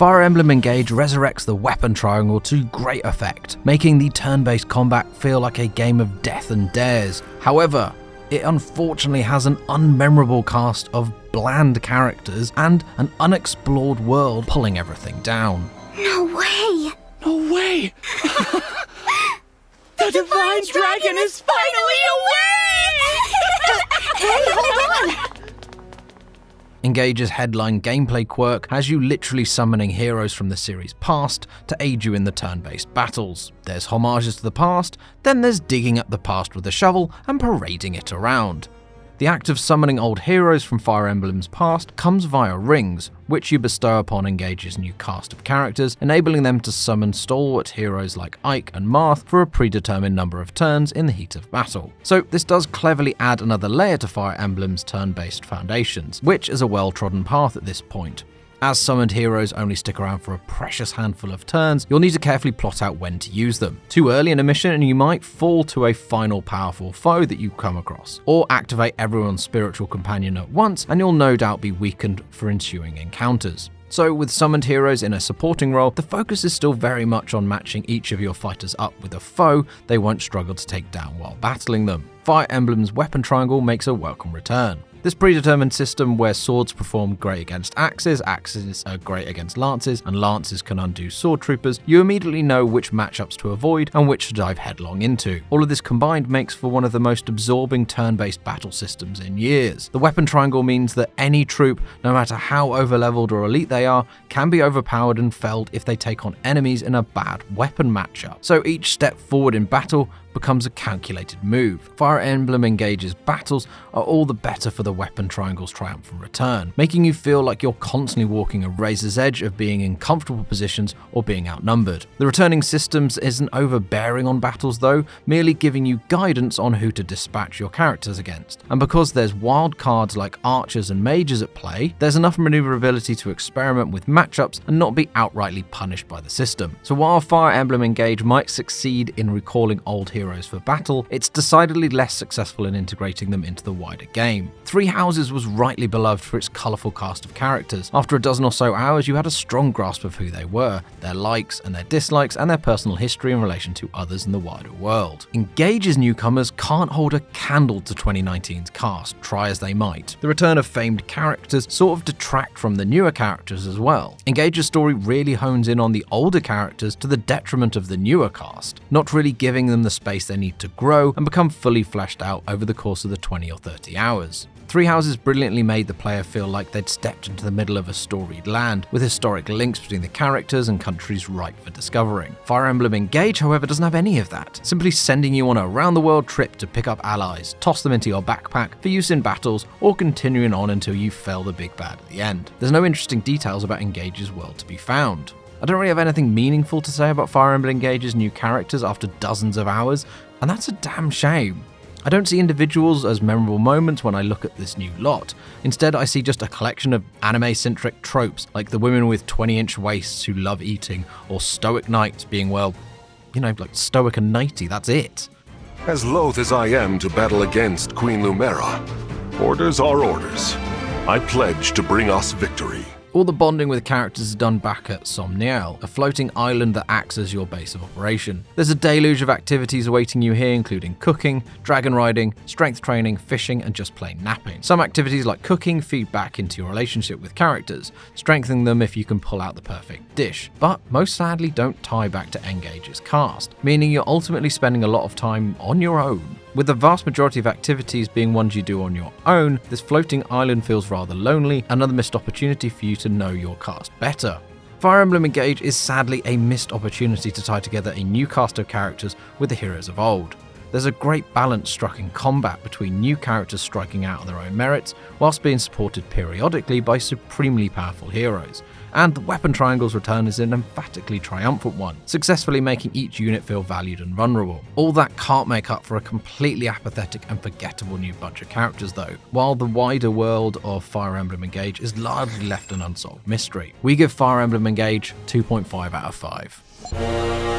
Fire Emblem Engage resurrects the weapon triangle to great effect, making the turn-based combat feel like a game of death and dares. However, it unfortunately has an unmemorable cast of bland characters and an unexplored world pulling everything down. No way! No way! The Divine Dragon is finally away! Hey, hold on! Engage's headline gameplay quirk has you literally summoning heroes from the series past to aid you in the turn-based battles. There's homages to the past, then there's digging up the past with a shovel and parading it around. The act of summoning old heroes from Fire Emblem's past comes via rings, which you bestow upon Engage's new cast of characters, enabling them to summon stalwart heroes like Ike and Marth for a predetermined number of turns in the heat of battle. So this does cleverly add another layer to Fire Emblem's turn-based foundations, which is a well-trodden path at this point. As summoned heroes only stick around for a precious handful of turns, you'll need to carefully plot out when to use them. Too early in a mission and you might fall to a final powerful foe that you come across, or activate everyone's spiritual companion at once and you'll no doubt be weakened for ensuing encounters. So with summoned heroes in a supporting role, the focus is still very much on matching each of your fighters up with a foe they won't struggle to take down while battling them. Fire Emblem's weapon triangle makes a welcome return. This predetermined system where swords perform great against axes, axes are great against lances, and lances can undo sword troopers, you immediately know which matchups to avoid and which to dive headlong into. All of this combined makes for one of the most absorbing turn-based battle systems in years. The weapon triangle means that any troop, no matter how overleveled or elite they are, can be overpowered and felled if they take on enemies in a bad weapon matchup. So each step forward in battle becomes a calculated move. Fire Emblem Engage's battles are all the better for the weapon triangle's triumphant return, making you feel like you're constantly walking a razor's edge of being in comfortable positions or being outnumbered. The returning systems isn't overbearing on battles though, merely giving you guidance on who to dispatch your characters against. And because there's wild cards like archers and mages at play, there's enough maneuverability to experiment with matchups and not be outrightly punished by the system. So while Fire Emblem Engage might succeed in recalling old heroes for battle, it's decidedly less successful in integrating them into the wider game. Three Houses was rightly beloved for its colourful cast of characters. After a dozen or so hours, you had a strong grasp of who they were, their likes and their dislikes, and their personal history in relation to others in the wider world. Engage's newcomers can't hold a candle to 2019's cast, try as they might. The return of famed characters sort of detract from the newer characters as well. Engage's story really hones in on the older characters to the detriment of the newer cast, not really giving them the space they need to grow and become fully fleshed out over the course of the 20 or 30 hours. Three Houses brilliantly made the player feel like they'd stepped into the middle of a storied land, with historic links between the characters and countries ripe for discovering. Fire Emblem Engage, however, doesn't have any of that, simply sending you on a round-the-world trip to pick up allies, toss them into your backpack for use in battles, or continuing on until you fell the big bad at the end. There's no interesting details about Engage's world to be found. I don't really have anything meaningful to say about Fire Emblem Engage's new characters after dozens of hours, and that's a damn shame. I don't see individuals as memorable moments when I look at this new lot. Instead, I see just a collection of anime-centric tropes, like the women with 20-inch waists who love eating, or stoic knights being, well, like stoic and knighty, that's it. As loath as I am to battle against Queen Lumera, orders are orders. I pledge to bring us victory. All the bonding with characters is done back at Somniel, a floating island that acts as your base of operation. There's a deluge of activities awaiting you here, including cooking, dragon riding, strength training, fishing, and just plain napping. Some activities like cooking feed back into your relationship with characters, strengthening them if you can pull out the perfect dish, but most sadly don't tie back to Engage's cast, meaning you're ultimately spending a lot of time on your own. With the vast majority of activities being ones you do on your own, this floating island feels rather lonely, another missed opportunity for you to know your cast better. Fire Emblem Engage is sadly a missed opportunity to tie together a new cast of characters with the heroes of old. There's a great balance struck in combat between new characters striking out on their own merits, whilst being supported periodically by supremely powerful heroes. And the weapon triangle's return is an emphatically triumphant one, successfully making each unit feel valued and vulnerable. All that can't make up for a completely apathetic and forgettable new bunch of characters though, while the wider world of Fire Emblem Engage is largely left an unsolved mystery. We give Fire Emblem Engage 2.5 out of 5.